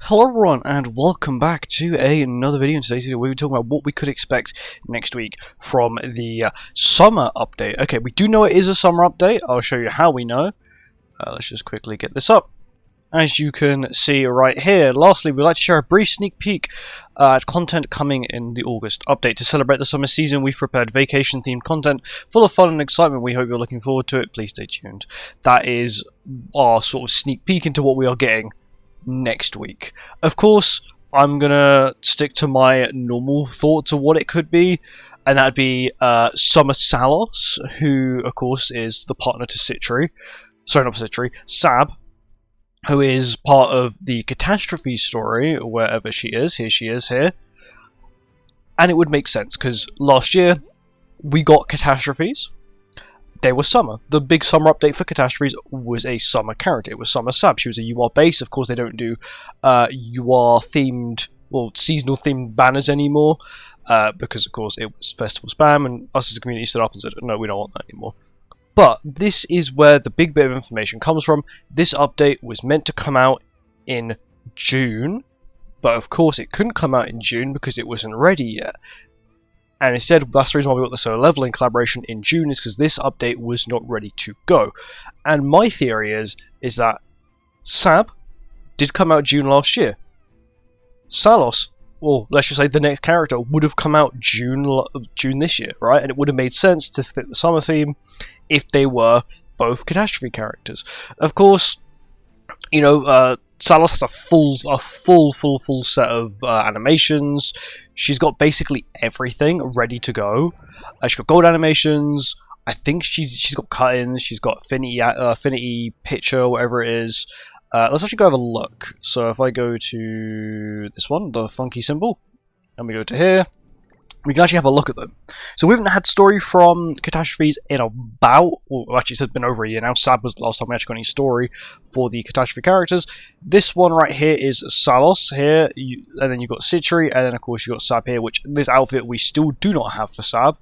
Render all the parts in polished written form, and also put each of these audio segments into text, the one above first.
Hello everyone and welcome back to another video. In today's video we're talking about what we could expect next week from the summer update. Okay, we do know it is a summer update. I'll show you how we know. Let's just quickly get this up. As you can see right here, lastly we'd like to share a brief sneak peek at content coming in the August update. To celebrate the summer season, we've prepared vacation themed content full of fun and excitement. We hope you're looking forward to it. Please stay tuned. That is our sort of sneak peek into what we are getting next week. Of course, I'm gonna stick to my normal thoughts of what it could be, and that'd be Summer Salos, who of course is the partner to Citri. Sorry, not Citri, Sab, who is part of the Catastrophe story, wherever she is. Here she is here. And it would make sense, because last year we got Catastrophes. They were summer. The big summer update for Catastrophes was a summer character. It was Summer Sab. She was a UR base. Of course, they don't do UR themed, well, seasonal themed banners anymore, because of course it was festival spam, and us as a community stood up and said, no, we don't want that anymore. But this is where the big bit of information comes from. This update was meant to come out in June, but of course it couldn't come out in June because it wasn't ready yet. And instead, that's the reason why we got the Solo Leveling collaboration in June, is because this update was not ready to go. And my theory is that Sab did come out June last year. Salos, well, let's just say the next character, would have come out June this year, right? And it would have made sense to fit the summer theme if they were both Catastrophe characters. Of course, you know, Salos has a full set of animations. She's got basically everything ready to go. She's got gold animations. I think she's got cut-ins. She's got affinity picture, whatever it is. Let's actually go have a look. So if I go to this one, the funky symbol, and we go to here, we can actually have a look at them. So we haven't had story from Catastrophes in about, well, actually it's been over a year now. Sab was the last time we actually got any story for the Catastrophe characters. This one right here is Salos here, and then you've got Citri, and then of course you've got Sab here, which this outfit we still do not have for Sab.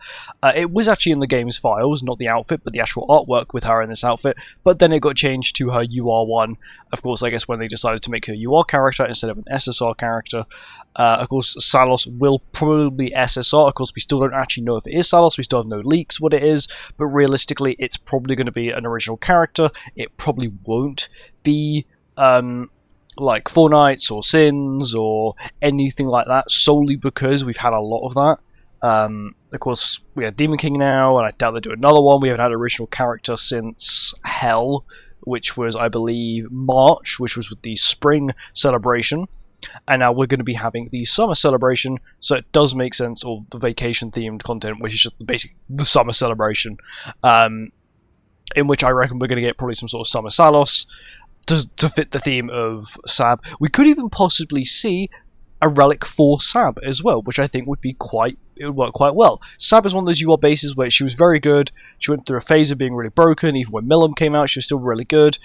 It was actually in the game's files, not the outfit, but the actual artwork with her in this outfit, but then it got changed to her UR one, of course, I guess when they decided to make her UR character instead of an SSR character. Of course, Salos will probably be SSR. Of course, we still don't actually know if it is Salos. We still have no leaks what it is, but realistically, it's probably going to be an original character. It probably won't be like Four Knights or Sins or anything like that, solely because we've had a lot of that. Of course, we have Demon King now, and I doubt they'll do another one. We haven't had an original character since Hell, which was, I believe, March, which was with the spring celebration. And now we're going to be having the summer celebration, so it does make sense, or the vacation themed content, which is just basically the summer celebration, in which I reckon we're going to get probably some sort of Summer Salos to fit the theme of Sab. We could even possibly see a relic for Sab as well, which I think would work quite well. Sab is one of those UR bases where she was very good. She went through a phase of being really broken. Even when Milim came out, she was still really good.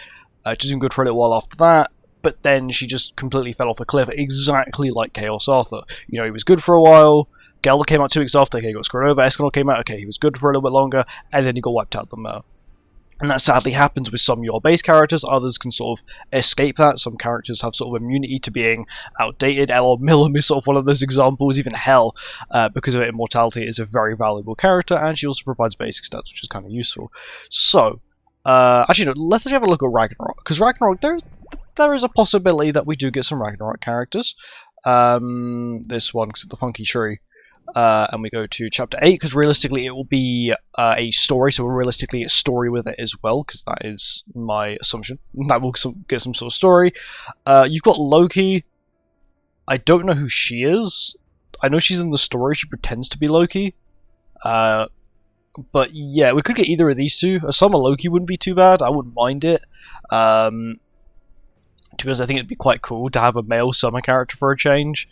She was even good for a little while after that. But then she just completely fell off a cliff, exactly like Chaos Arthur. You know, he was good for a while. Gelder came out 2 weeks after, okay, he got screwed over. Escanor came out, okay, he was good for a little bit longer, and then he got wiped out the map. And that sadly happens with some UR-based characters. Others can sort of escape that. Some characters have sort of immunity to being outdated. L.R. Milim is sort of one of those examples. Even Hell, because of her immortality, is a very valuable character, and she also provides basic stats, which is kind of useful. So, actually, no, let's actually have a look at Ragnarok, because Ragnarok, there is a possibility that we do get some Ragnarok characters. This one, because of the funky tree. And we go to chapter 8, because realistically it will be a story, so we'll realistically get a story with it as well, because that is my assumption. That will get some sort of story. You've got Loki. I don't know who she is. I know she's in the story, she pretends to be Loki. But yeah, we could get either of these two. A Summer Loki wouldn't be too bad, I wouldn't mind it. Because I think it'd be quite cool to have a male summer character for a change,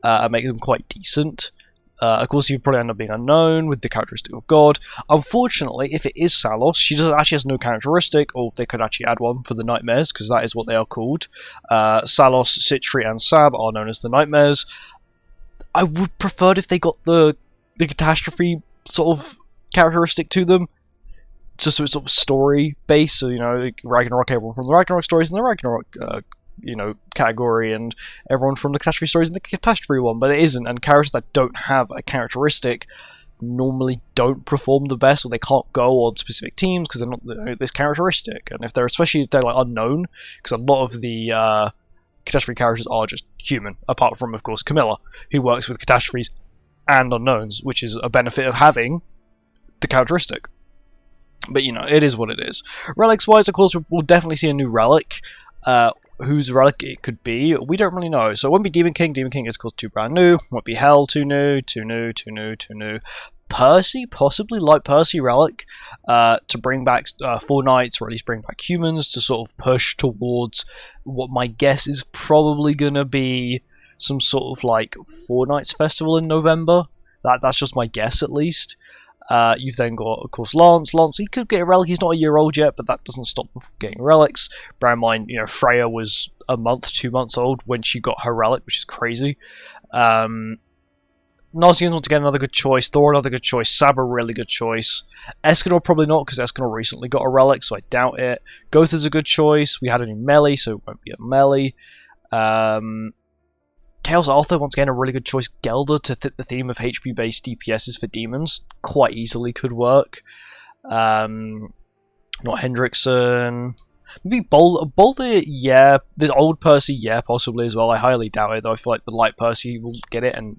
and make them quite decent. Of course, you'd probably end up being unknown with the characteristic of God. Unfortunately, if it is Salos, she actually has no characteristic, or they could actually add one for the Nightmares, because that is what they are called. Salos, Citri, and Sab are known as the Nightmares. I would prefer if they got the Catastrophe sort of characteristic to them, just so it's sort of story based. So, you know, Ragnarok, everyone from the Ragnarok stories and the Ragnarok category, and everyone from the catastrophe stories in the catastrophe one, but it isn't. And characters that don't have a characteristic normally don't perform the best, or they can't go on specific teams because they're not this characteristic. And especially if they're like unknown, because a lot of the catastrophe characters are just human, apart from of course Camilla, who works with catastrophes and unknowns, which is a benefit of having the characteristic. But it is what it is. Relics wise, of course, we'll definitely see a new relic. Whose relic it could be, we don't really know. So it won't be Demon King. Demon King is, of course, 2 brand new. Won't be Hell, 2 new, 2 new, 2 new, 2 new. Percy, possibly Light Percy relic, to bring back 4 knights, or at least bring back humans, to sort of push towards what my guess is probably gonna be some sort of like 4 knights festival in November. That's just my guess, at least. You've then got, of course, Lance. Lance, he could get a relic. He's not a year old yet, but that doesn't stop him from getting relics. Bear in mind, Freya was a month, 2 months old when she got her relic, which is crazy. Narcians, once again, another good choice. Thor, another good choice. Sab, a really good choice. Escanor, probably not, because Escanor recently got a relic, so I doubt it. Gotha's a good choice. We had a new melee, so it won't be a melee. Chaos Arthur, once again, a really good choice. Gelder, to fit the theme of HP-based DPSs for demons, quite easily could work. Not Hendrickson. Maybe Boulder, yeah. This old Percy, yeah, possibly as well. I highly doubt it, though. I feel like the light Percy will get it, and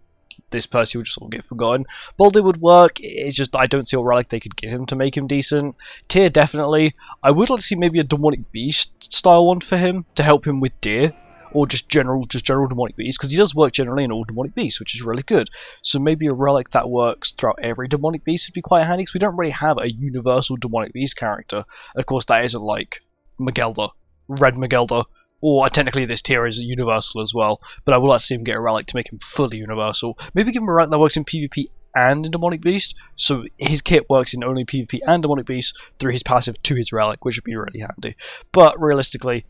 this Percy will just sort of get forgotten. Boulder would work. It's just I don't see what relic they could give him to make him decent. Tyr, definitely. I would like to see maybe a Demonic Beast style one for him to help him with Deer. Or just general Demonic Beast, because he does work generally in all Demonic Beasts, which is really good. So maybe a relic that works throughout every Demonic Beast would be quite handy, because we don't really have a universal Demonic Beast character. Of course, that isn't like Magelda, Red Magelda, or technically this Tyr is universal as well, but I would like to see him get a relic to make him fully universal. Maybe give him a relic that works in PvP and in Demonic Beast, so his kit works in only PvP and Demonic Beast through his passive to his relic, which would be really handy. But realistically,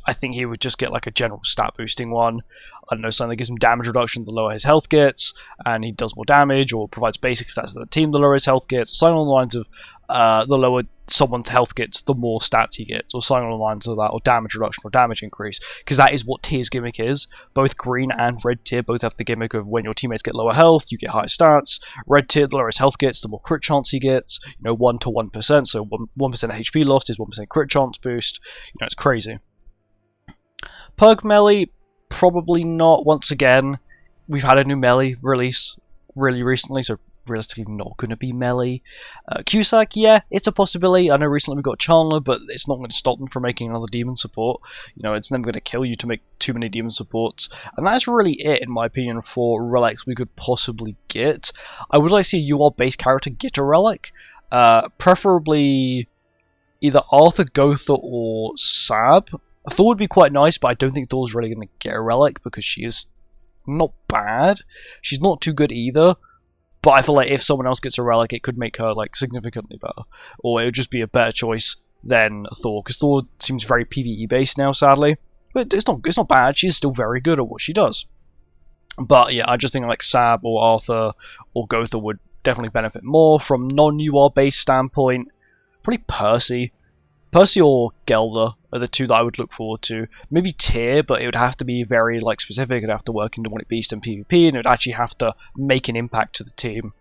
I think he would just get like a general stat boosting one. I don't know, something that gives him damage reduction the lower his health gets, and he does more damage, or provides basic stats to the team the lower his health gets, something along the lines of the lower someone's health gets, the more stats he gets, or something along the lines of that, or damage reduction or damage increase, because that is what Tyr's gimmick is. Both green and red Tyr both have the gimmick of when your teammates get lower health, you get higher stats. Red Tyr, the lower his health gets, the more crit chance he gets, 1 to 1%, so 1% HP lost is 1% crit chance boost, it's crazy. Perk melee, probably not. Once again, we've had a new melee release really recently, so realistically not going to be melee. Cusack, yeah, it's a possibility. I know recently we got Chandler, but it's not going to stop them from making another demon support. It's never going to kill you to make too many demon supports. And that's really it, in my opinion, for relics we could possibly get. I would like to see a UR-based character get a relic. Preferably either Arthur, Gotha, or Sab. Thor would be quite nice, but I don't think Thor's really going to get a relic because she is not bad. She's not too good either, but I feel like if someone else gets a relic, it could make her like significantly better, or it would just be a better choice than Thor, because Thor seems very PvE based now, sadly. But it's not bad. She's still very good at what she does. But yeah, I just think like Sab or Arthur or Gotha would definitely benefit more from non-UR based standpoint. Probably Percy. Percy or Gelder are the two that I would look forward to. Maybe Tyr, but it would have to be very specific. It'd have to work in Demonic Beast and PvP, and it would actually have to make an impact to the team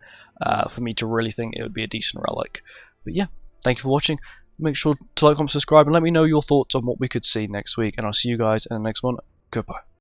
for me to really think it would be a decent relic. But yeah, thank you for watching. Make sure to like, comment, subscribe, and let me know your thoughts on what we could see next week. And I'll see you guys in the next one. Goodbye.